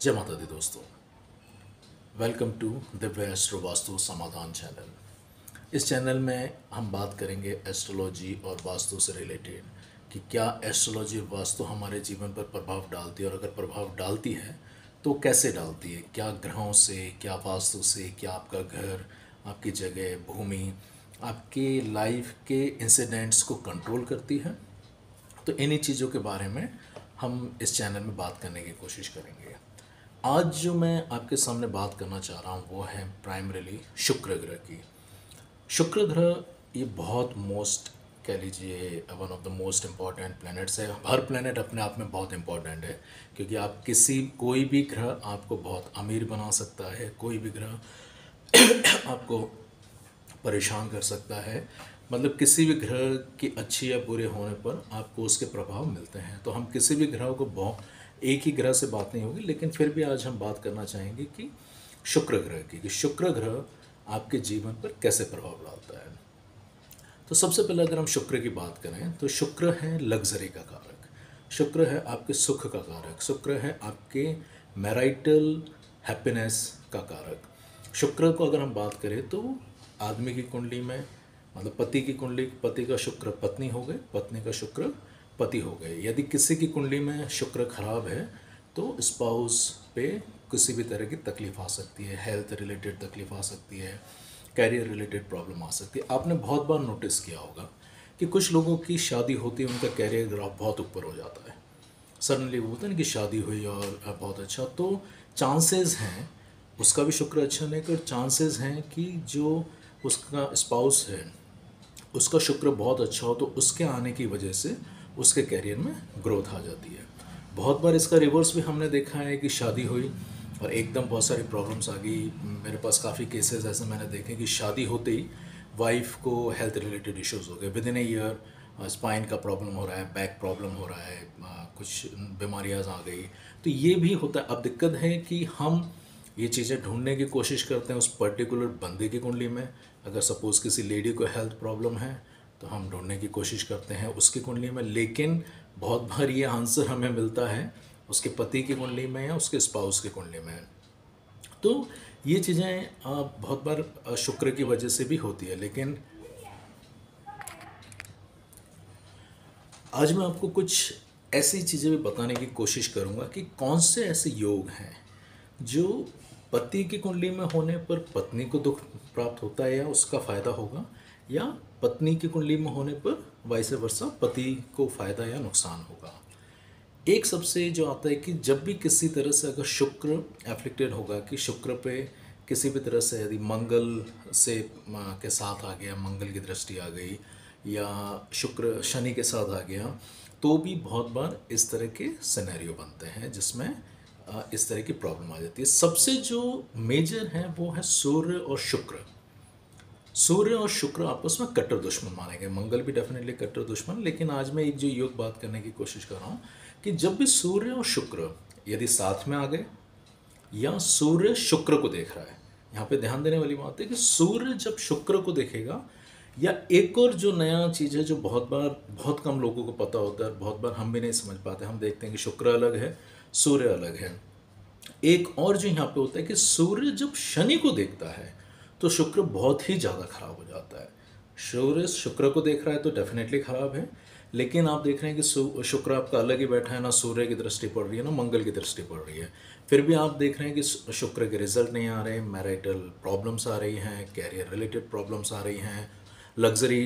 जय माता दी दोस्तों। Welcome to Divya astro vastu समाधान चैनल। इस चैनल में हम बात करेंगे एस्ट्रोलॉजी और वास्तु से रिलेटेड कि क्या एस्ट्रोलॉजी और वास्तु हमारे जीवन पर प्रभाव डालती है, और अगर प्रभाव डालती है तो कैसे डालती है, क्या ग्रहों से, क्या वास्तु से, क्या आपका घर, आपकी जगह, भूमि, आपकी लाइफ के इंसिडेंट्स को कंट्रोल करती है। तो इन्हीं चीज़ों के बारे में हम इस चैनल में बात करने की कोशिश करेंगे। आज जो मैं आपके सामने बात करना चाह रहा हूँ वो है प्राइमरीली शुक्र ग्रह की। शुक्र ग्रह ये बहुत मोस्ट, कह लीजिए, one of the most important planets है। हर प्लैनेट अपने आप में बहुत इम्पॉर्टेंट है, क्योंकि आप कोई भी ग्रह आपको बहुत अमीर बना सकता है, कोई भी ग्रह आपको परेशान कर सकता है। मतलब किसी भी ग्रह के अच्छे या बुरे होने पर आपको उसके प्रभाव मिलते हैं। तो हम किसी भी ग्रह को बहुत एक ही ग्रह से बात नहीं होगी, लेकिन फिर भी आज हम बात करना चाहेंगे कि शुक्र ग्रह की, कि शुक्र ग्रह आपके जीवन पर कैसे प्रभाव डालता है। तो सबसे पहले अगर हम शुक्र की बात करें तो शुक्र है लग्जरी का कारक, शुक्र है आपके सुख का कारक, शुक्र है आपके मैरिटल हैप्पीनेस का कारक। शुक्र को अगर हम बात करें तो आदमी की कुंडली में, मतलब पति की कुंडली, पति का शुक्र पत्नी हो गए, पत्नी का शुक्र पति हो गए। यदि किसी की कुंडली में शुक्र खराब है तो स्पाउस पे किसी भी तरह की तकलीफ आ सकती है, हेल्थ रिलेटेड तकलीफ आ सकती है, कैरियर रिलेटेड प्रॉब्लम आ सकती है। आपने बहुत बार नोटिस किया होगा कि कुछ लोगों की शादी होती है, उनका कैरियर ग्राफ बहुत ऊपर हो जाता है। सडनली वो होता है ना कि शादी हुई और बहुत अच्छा, तो चांसेस हैं उसका भी शुक्र अच्छा नहीं कर, चांसेस हैं कि जो उसका स्पाउस है उसका शुक्र बहुत अच्छा हो तो उसके आने की वजह से उसके कैरियर में ग्रोथ आ जाती है। बहुत बार इसका रिवर्स भी हमने देखा है कि शादी हुई और एकदम बहुत सारी प्रॉब्लम्स आ गई। मेरे पास काफ़ी केसेस ऐसे मैंने देखे कि शादी होते ही वाइफ को हेल्थ रिलेटेड इश्यूज़ हो गए, with in a year spine का प्रॉब्लम हो रहा है, बैक प्रॉब्लम हो रहा है, कुछ बीमारियाँ आ गई। तो ये भी होता है। अब दिक्कत है कि हम ये चीज़ें ढूंढने की कोशिश करते हैं उस पर्टिकुलर बंदे की कुंडली में। अगर सपोज़ किसी लेडी को हेल्थ प्रॉब्लम है तो हम ढूंढने की कोशिश करते हैं उसकी कुंडली में, लेकिन बहुत बार ये आंसर हमें मिलता है उसके पति की कुंडली में या उसके स्पाउस की कुंडली में। तो ये चीज़ें बहुत बार शुक्र की वजह से भी होती है। लेकिन आज मैं आपको कुछ ऐसी चीज़ें भी बताने की कोशिश करूँगा कि कौन से ऐसे योग हैं जो पति की कुंडली में होने पर पत्नी को दुख प्राप्त होता है या उसका फ़ायदा होगा, या पत्नी की कुंडली में होने पर वाइस वर्सा पति को फ़ायदा या नुकसान होगा। एक सबसे जो आता है कि जब भी किसी तरह से अगर शुक्र एफ्लिक्टेड होगा, कि शुक्र पे किसी भी तरह से यदि मंगल से के साथ आ गया, मंगल की दृष्टि आ गई, या शुक्र शनि के साथ आ गया, तो भी बहुत बार इस तरह के सिनेरियो बनते हैं जिसमें इस तरह की प्रॉब्लम आ जाती है। सबसे जो मेजर है वो है सूर्य और शुक्र। सूर्य और शुक्र आपस में कट्टर दुश्मन माने गए, मंगल भी डेफिनेटली कट्टर दुश्मन। लेकिन आज मैं एक जो योग बात करने की कोशिश कर रहा हूँ कि जब भी सूर्य और शुक्र यदि साथ में आ गए, या सूर्य शुक्र को देख रहा है, यहाँ पे ध्यान देने वाली बात है कि सूर्य जब शुक्र को देखेगा, या एक और जो नया चीज़ है जो बहुत बार बहुत कम लोगों को पता होता है, बहुत बार हम भी नहीं समझ पाते, हम देखते हैं कि शुक्र अलग है, सूर्य अलग है। एक और जो यहाँ पे होता है कि सूर्य जब शनि को देखता है तो शुक्र बहुत ही ज़्यादा खराब हो जाता है। सूर्य शुक्र को देख रहा है तो डेफिनेटली खराब है, लेकिन आप देख रहे हैं कि शुक्र आपका अलग ही बैठा है, ना सूर्य की दृष्टि पड़ रही है ना मंगल की दृष्टि पड़ रही है, फिर भी आप देख रहे हैं कि शुक्र के रिजल्ट नहीं आ रहे, मैरिटल प्रॉब्लम्स आ रही हैं, कैरियर रिलेटेड प्रॉब्लम्स आ रही हैं, लग्जरी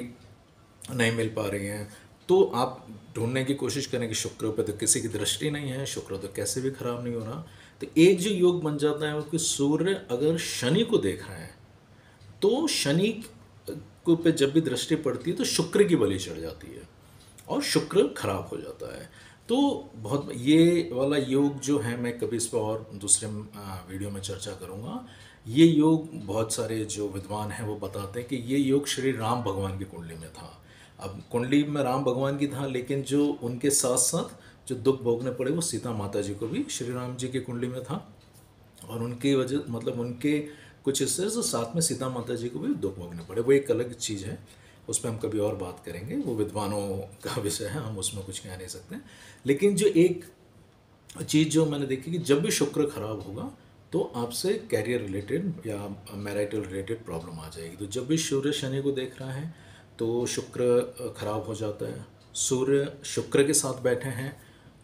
नहीं मिल पा रही हैं। तो आप ढूंढने की कोशिश करें कि शुक्र पे तो किसी की दृष्टि नहीं है, शुक्र तो कैसे भी खराब नहीं हो रहा। तो एक जो योग बन जाता है वो कि सूर्य अगर शनि को देख रहे हैं तो शनि को पे जब भी दृष्टि पड़ती है तो शुक्र की बलि चढ़ जाती है और शुक्र खराब हो जाता है। तो बहुत ये वाला योग जो है, मैं कभी इस पर और दूसरे वीडियो में चर्चा करूँगा। ये योग बहुत सारे जो विद्वान हैं वो बताते हैं कि ये योग श्री राम भगवान की कुंडली में था। अब कुंडली में राम भगवान की था, लेकिन जो उनके साथ साथ जो दुख भोगने पड़े वो सीता माता जी को भी श्री राम जी की कुंडली में था, और उनकी वजह मतलब उनके कुछ हिस्से से साथ में सीता माता जी को भी दुख भोगने पड़े। वो एक अलग चीज़ है, उस पर हम कभी और बात करेंगे, वो विद्वानों का विषय है, हम उसमें कुछ कह नहीं सकते। लेकिन जो एक चीज़ जो मैंने देखी कि जब भी शुक्र खराब होगा तो आपसे कैरियर रिलेटेड या मैरिटल रिलेटेड प्रॉब्लम आ जाएगी। तो जब भी सूर्य शनि को देख रहा है तो शुक्र खराब हो जाता है। सूर्य शुक्र के साथ बैठे हैं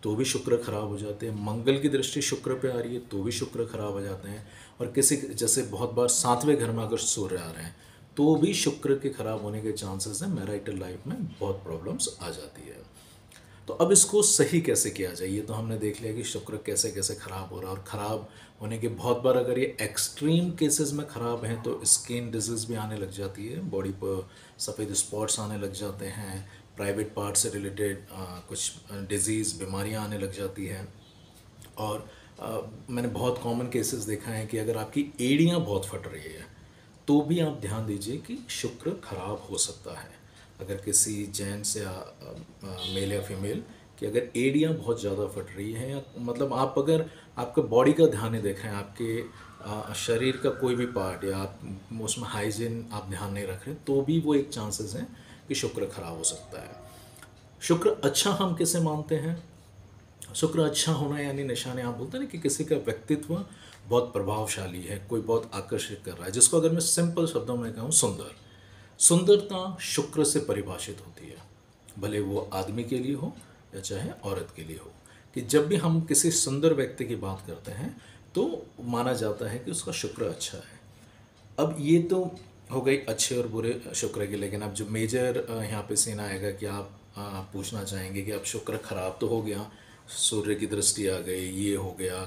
तो भी शुक्र खराब हो जाते हैं। मंगल की दृष्टि शुक्र पे आ रही है तो भी शुक्र खराब हो जाते हैं। और किसी जैसे बहुत बार सातवें घर में अगर सूर्य आ रहे हैं तो भी शुक्र के खराब होने के चांसेस हैं, मैरिटल लाइफ में बहुत प्रॉब्लम्स आ जाती है। तो अब इसको सही कैसे किया जाए, ये तो हमने देख लिया कि शुक्र कैसे कैसे खराब हो रहा है। और ख़राब होने के बहुत बार अगर ये एक्सट्रीम केसेस में ख़राब हैं तो स्किन डिजीज़ भी आने लग जाती है, बॉडी पर सफ़ेद स्पॉट्स आने लग जाते हैं, प्राइवेट पार्ट से रिलेटेड कुछ डिजीज़ बीमारियां आने लग जाती हैं। और मैंने बहुत कॉमन केसेस देखा है कि अगर आपकी एड़ियाँ बहुत फट रही है तो भी आप ध्यान दीजिए कि शुक्र खराब हो सकता है। अगर किसी जेंट्स या मेल या फीमेल कि अगर एड़ियाँ बहुत ज़्यादा फट रही हैं या मतलब आप अगर आपका बॉडी का ध्यान नहीं देखें, आपके शरीर का कोई भी पार्ट या आप उसमें हाइजीन आप ध्यान नहीं रख रहे तो भी वो एक चांसेस हैं कि शुक्र खराब हो सकता है। शुक्र अच्छा हम किसे मानते हैं? शुक्र अच्छा होना यानी निशाने आप बोलते हैं ना कि किसी का व्यक्तित्व बहुत प्रभावशाली है, कोई बहुत आकर्षित कर रहा है, जिसको अगर मैं सिंपल शब्दों में कहूँ सुंदर। सुंदरता शुक्र से परिभाषित होती है, भले वो आदमी के लिए हो या चाहे औरत के लिए हो। कि जब भी हम किसी सुंदर व्यक्ति की बात करते हैं तो माना जाता है कि उसका शुक्र अच्छा है। अब ये तो हो गई अच्छे और बुरे शुक्र की, लेकिन अब जो मेजर यहाँ पे सीन आएगा कि आप पूछना चाहेंगे कि अब शुक्र खराब तो हो गया, सूर्य की दृष्टि आ गई, ये हो गया,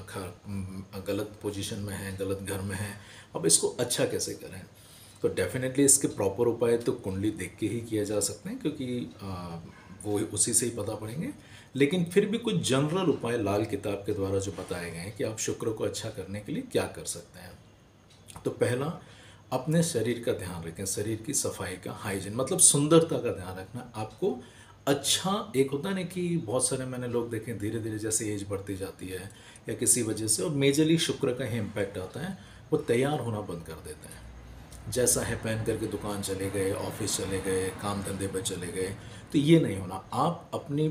गलत पोजीशन में है, गलत घर में है, अब इसको अच्छा कैसे करें? तो डेफिनेटली इसके प्रॉपर उपाय तो कुंडली देख के ही किए जा सकते हैं, क्योंकि वो उसी से ही पता पड़ेंगे। लेकिन फिर भी कुछ जनरल उपाय लाल किताब के द्वारा जो बताए गए हैं कि आप शुक्र को अच्छा करने के लिए क्या कर सकते हैं। तो पहला, अपने शरीर का ध्यान रखें, शरीर की सफाई का, हाइजीन मतलब सुंदरता का ध्यान रखना। आपको अच्छा एक होता है ना कि बहुत सारे मैंने लोग देखे धीरे धीरे जैसे एज बढ़ती जाती है या किसी वजह से, और मेजरली शुक्र का ही इम्पैक्ट आता है, वो तैयार होना बंद कर देते हैं। जैसा है पहन करके दुकान चले गए, ऑफिस चले गए, काम धंधे पर चले गए, तो ये नहीं होना। आप अपनी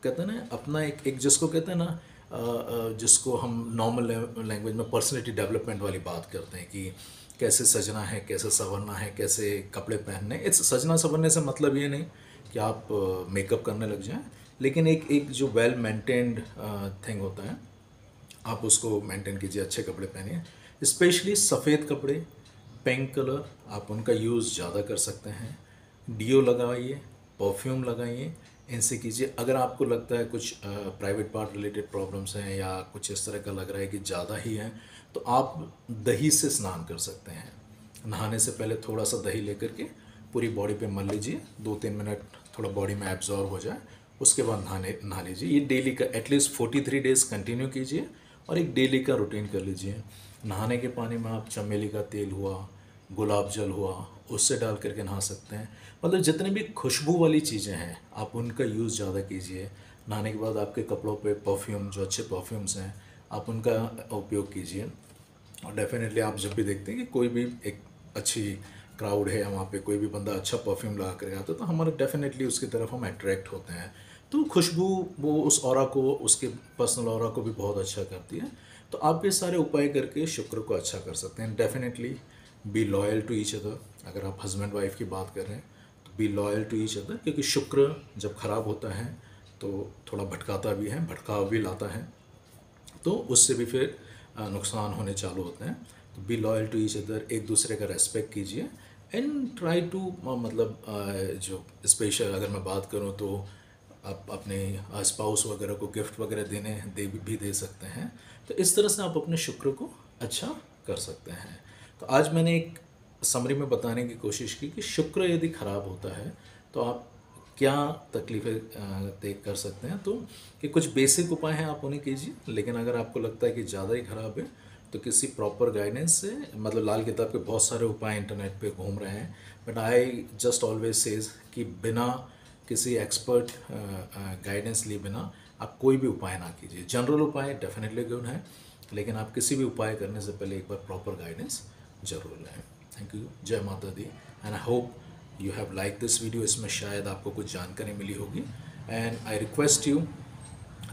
कहते हैं ना अपना एक जिसको कहते हैं ना जिसको हम नॉर्मल लैंग्वेज में पर्सनैलिटी डेवलपमेंट वाली बात करते हैं कि कैसे सजना है, कैसे संवरना है, कैसे कपड़े पहनने। इस सजना संवरने से मतलब ये नहीं कि आप मेकअप करने लग जाएं, लेकिन एक एक जो वेल मेंटेन्ड थिंग होता है आप उसको मेंटेन कीजिए, अच्छे कपड़े पहनिए, स्पेशली सफ़ेद कपड़े, पिंक कलर, आप उनका यूज़ ज़्यादा कर सकते हैं। डियो लगाइए, परफ्यूम लगाइए, इनसे कीजिए। अगर आपको लगता है कुछ प्राइवेट पार्ट रिलेटेड प्रॉब्लम्स हैं या कुछ इस तरह का लग रहा है कि ज़्यादा ही है, तो आप दही से स्नान कर सकते हैं। नहाने से पहले थोड़ा सा दही लेकर के पूरी बॉडी पे मल लीजिए, 2-3 मिनट थोड़ा बॉडी में एब्जॉर्ब हो जाए, उसके बाद नहा लीजिए। ये डेली का एटलीस्ट 43 डेज़ कंटिन्यू कीजिए और एक डेली का रूटीन कर लीजिए। नहाने के पानी में आप चमेली का तेल हुआ, गुलाब जल हुआ, उससे डाल करके नहा सकते हैं। मतलब जितने भी खुशबू वाली चीज़ें हैं आप उनका यूज़ ज़्यादा कीजिए। नहाने के बाद आपके कपड़ों पे परफ्यूम, जो अच्छे परफ्यूम्स हैं, आप उनका उपयोग कीजिए। और डेफिनेटली आप जब भी देखते हैं कि कोई भी एक अच्छी क्राउड है, वहाँ पे कोई भी बंदा अच्छा परफ्यूम लगा कर आता है तो हमारा डेफिनेटली उसकी तरफ हम अट्रैक्ट होते हैं। तो खुशबू वो उस ऑरा को, उसके पर्सनल ऑरा को भी बहुत अच्छा करती है। तो आप ये सारे उपाय करके शुक्र को अच्छा कर सकते हैं। Definitely be loyal to each other. अगर आप हस्बैंड वाइफ की बात कर रहे हैं तो be loyal to each other, क्योंकि शुक्र जब खराब होता है तो थोड़ा भटकाता भी है, भटकाव भी लाता है, तो उससे भी फिर नुकसान होने चालू होते हैं। तो be loyal to each other, एक दूसरे का रेस्पेक्ट कीजिए एंड ट्राई टू मतलब जो स्पेशल अगर मैं बात करूं तो आप अपने स्पाउस वगैरह को गिफ्ट वगैरह भी दे सकते हैं। तो इस तरह से आप अपने शुक्र को अच्छा कर सकते हैं। तो आज मैंने एक समरी में बताने की कोशिश की कि शुक्र यदि खराब होता है तो आप क्या तकलीफ़ें तय कर सकते हैं। तो ये कुछ बेसिक उपाय हैं, आप उन्हें कीजिए। लेकिन अगर आपको लगता है कि ज़्यादा ही ख़राब है तो किसी प्रॉपर गाइडेंस से, मतलब लाल किताब के बहुत सारे उपाय इंटरनेट पे घूम रहे हैं, but I just always says कि बिना किसी एक्सपर्ट गाइडेंस लिए बिना आप कोई भी उपाय ना कीजिए। जनरल उपाय डेफिनेटली गुड है, लेकिन आप किसी भी उपाय करने से पहले एक बार प्रॉपर गाइडेंस जरूर लें। Thank you. जय माता दी। And I hope you have like this video. इसमें शायद आपको कुछ जानकारी मिली होगी एंड आई रिक्वेस्ट यू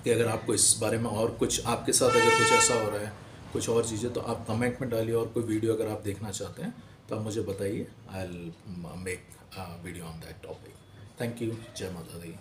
कि अगर आपको इस बारे में और कुछ आपके साथ अगर कुछ ऐसा हो रहा है, कुछ और चीज़ें, तो आप कमेंट में डालिए। और कोई वीडियो अगर आप देखना चाहते हैं तो आप मुझे बताइए, I will make video on that topic. Thank you. जय माता दी।